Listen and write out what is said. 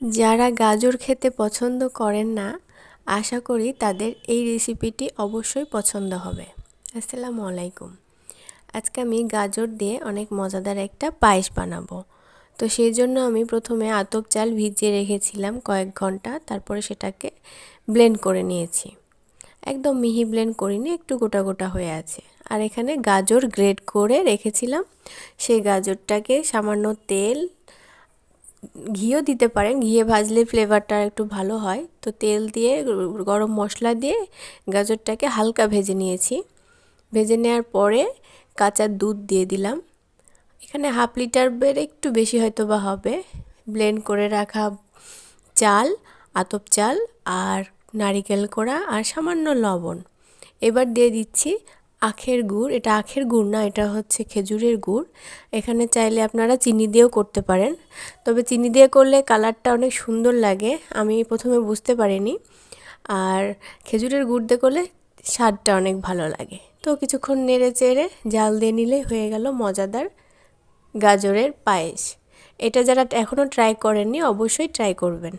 যারা গাজর খেতে পছন্দ করেন না, আশা করি তাদের এই রেসিপিটি অবশ্যই পছন্দ হবে। আসসালামু আলাইকুম। আজকে আমি গাজর দিয়ে অনেক মজাদার একটা পায়েস বানাবো। তো সেই জন্য আমি প্রথমে আতপ চাল ভিজিয়ে রেখেছিলাম কয়েক ঘন্টা, তারপরে সেটাকে ব্লেন্ড করে নিয়েছি। একদম মিহি ব্লেন্ড করিনি, একটু গোটা গোটা হয়ে আছে। আর এখানে গাজর গ্রেট করে রেখেছিলাম। সেই গাজরটাকে সামান্য তেল, ঘিও দিতে পারেন, ঘিয়ে ভাজলে ফ্লেভারটা একটু ভালো হয়। তো তেল দিয়ে গরম মশলা দিয়ে গাজরটাকে হালকা ভেজে নিয়েছি। ভেজে নেওয়ার পরে কাঁচা দুধ দিয়ে দিলাম। এখানে হাফ লিটার বের একটু বেশি হয়তো বা হবে। ব্লেন্ড করে রাখা চাল, আতপ চাল আর নারিকেল কোড়া আর সামান্য লবণ। এবার দিয়ে দিচ্ছি আখের গুড়। এটা আখের গুড় না, এটা হচ্ছে খেজুরের গুড়। এখানে চাইলে আপনারা চিনি দিয়েও করতে পারেন, তবে চিনি দিয়ে করলে কালারটা অনেক সুন্দর লাগে। আমি প্রথমে বুঝতে পারিনি, আর খেজুরের গুড় দিয়ে করলে স্বাদটা অনেক ভালো লাগে। তো কিছুক্ষণ নেড়ে চেড়ে জাল দিয়ে নিলেই হয়ে গেল মজাদার গাজরের পায়েস। এটা যারা এখনও ট্রাই করেননি অবশ্যই ট্রাই করবেন।